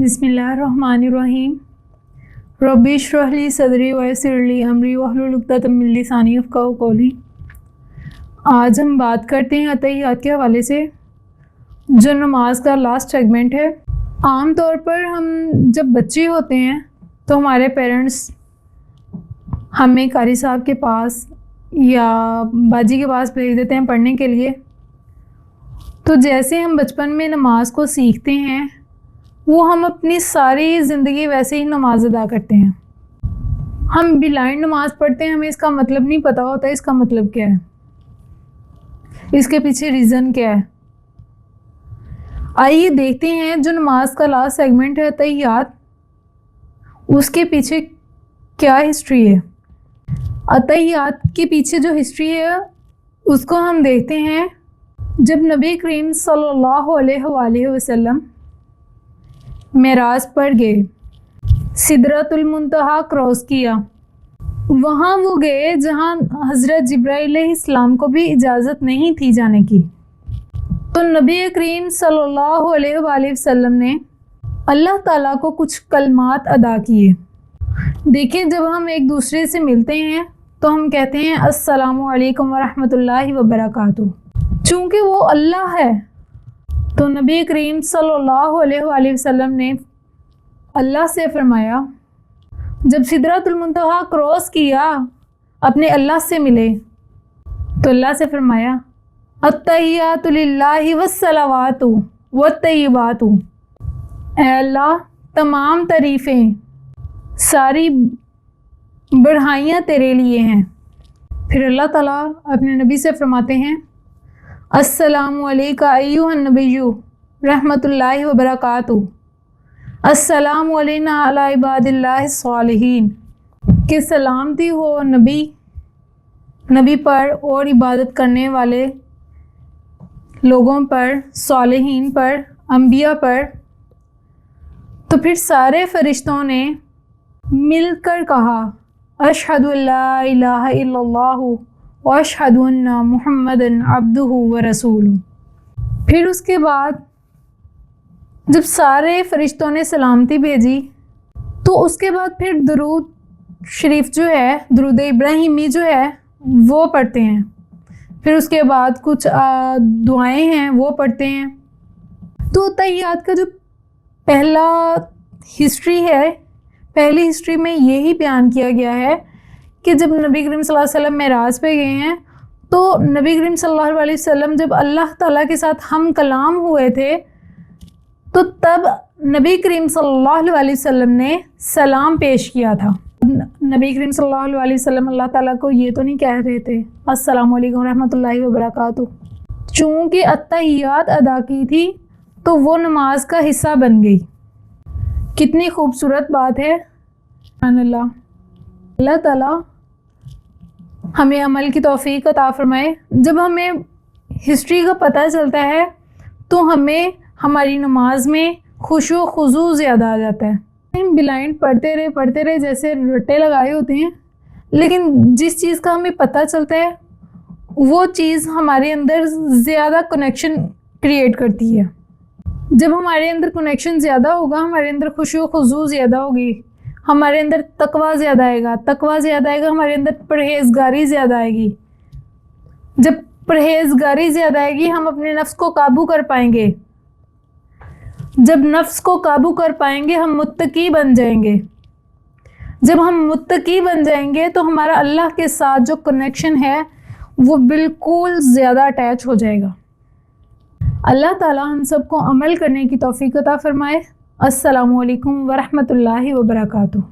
बिस्मिल्लाहिर्रहमानिर्रहीम। रब्बि इश्रह ली सदरी वयस्सिर ली अमरी वहलुल उक़दतम मिन लिसानी यफ़क़हू क़ौली। आज हम बात करते हैं अतहियात के हवाले से, जो नमाज का लास्ट सेगमेंट है। आम तौर पर हम जब बच्चे होते हैं तो हमारे पेरेंट्स हमें कारी साहब के पास या बाजी के पास भेज देते हैं पढ़ने के लिए। तो जैसे हम बचपन में नमाज को सीखते हैं, वो हम अपनी सारी ज़िंदगी वैसे ही नमाज अदा करते हैं। हम ब्लाइंड नमाज पढ़ते हैं, हमें इसका मतलब नहीं पता होता इसका मतलब क्या है, इसके पीछे रीज़न क्या है। आइए देखते हैं जो नमाज का लास्ट सेगमेंट है अतहियात, उसके पीछे क्या हिस्ट्री है। अतहियात के पीछे जो हिस्ट्री है उसको हम देखते हैं। जब नबी करीम सल्लल्लाहु अलैहि वसल्लम मेराज पर गए, सिदरतुल मुंतहा क्रॉस किया, वहाँ वो गए जहाँ हज़रत जिब्राइल अलैहिस्सलाम को भी इजाज़त नहीं थी जाने की। तो नबी करीम सल्लल्लाहु अलैहि वसल्लम ने अल्लाह ताला को कुछ कलमात अदा किए। देखिए, जब हम एक दूसरे से मिलते हैं तो हम कहते हैं अस्सलामु अलैकुम वरहमतुल्लाहि वबरकातुहू। चूँकि वो अल्लाह है, तो नबी करीम सल्लल्लाहु अलैहि वसल्लम ने अल्लाह से फरमाया, जब सिदरतुल मुंतहा क्रॉस किया, अपने अल्लाह से मिले, तो अल्लाह से फरमाया अत्तहियातु लिल्लाहि वस्सलावातु वत्तय्यिबातु। ऐ अल्लाह, तमाम तारीफ़ें, सारी बढ़ाइयाँ तेरे लिए हैं। फिर अल्लाह ताला अपने नबी से फरमाते हैं अस्सलामु अलैका अय्युहन नबिय्यु रहमतुल्लाहि व बरकातुहू, अस्सलामु अलैना अला इबादिल्लाहिस सालिहीन, कि सलामती हो नबी पर और इबादत करने वाले लोगों पर, सालिहीन पर, अंबिया पर। तो फिर सारे फरिश्तों ने मिलकर कहा अशहदु अल्ला इलाहा इल्लल्लाहु व अशहदु अन्ना मुहम्मदन अब्दुहु व रसूलुहु। फिर उसके बाद जब सारे फरिश्तों ने सलामती भेजी, तो उसके बाद फिर दरूद शरीफ जो है, दरूद इब्राहिमी जो है, वो पढ़ते हैं। फिर उसके बाद कुछ दुआएं हैं वो पढ़ते हैं। तो तहियात का जो पहला हिस्ट्री है, पहली हिस्ट्री में यही बयान किया गया है कि जब नबी करीम सल्लल्लाहु अलैहि वसल्लम मेराज पे गए हैं, तो नबी करीम सल्लल्लाहु अलैहि वसल्लम जब अल्लाह ताला के साथ हम कलाम हुए थे, तो तब नबी करीम सल्लल्लाहु अलैहि वसल्लम ने सलाम पेश किया था। नबी करीम सल्लल्लाहु अलैहि वसल्लम अल्लाह ताला को ये तो नहीं कह रहे थे अस्सलामु अलैकुम रहमतुल्लाहि व बरकातुहू। चूँकि अत्तहियात अदा की थी, तो वो नमाज का हिस्सा बन गई। कितनी खूबसूरत बात है। अल्लाह ताला हमें अमल की तौफीक अता फरमाए। जब हमें हिस्ट्री का पता चलता है, तो हमें हमारी नमाज में खुशू खुजू ज़्यादा आ जाता है। हम ब्लाइंड पढ़ते रहे जैसे रट्टे लगाए होते हैं, लेकिन जिस चीज़ का हमें पता चलता है वो चीज़ हमारे अंदर ज़्यादा कनेक्शन क्रिएट करती है। जब हमारे अंदर कनेक्शन ज़्यादा होगा, हमारे अंदर खुशू खुजू ज़्यादा होगी, हमारे अंदर तकवा ज़्यादा आएगा, हमारे अंदर परहेज़गारी ज़्यादा आएगी। जब परहेज़गारी ज़्यादा आएगी, हम अपने नफ्स को काबू कर पाएंगे। जब नफ्स को काबू कर पाएंगे, हम मुत्तकी बन जाएंगे। जब हम मुत्तकी बन जाएंगे, तो हमारा अल्लाह के साथ जो कनेक्शन है वो बिल्कुल ज़्यादा अटैच हो जाएगा। अल्लाह ताला हम सबको अमल करने की तौफीक अता फरमाए। अस्सलामु अलैकुम वरहमतुल्लाहि वबरकातुहू।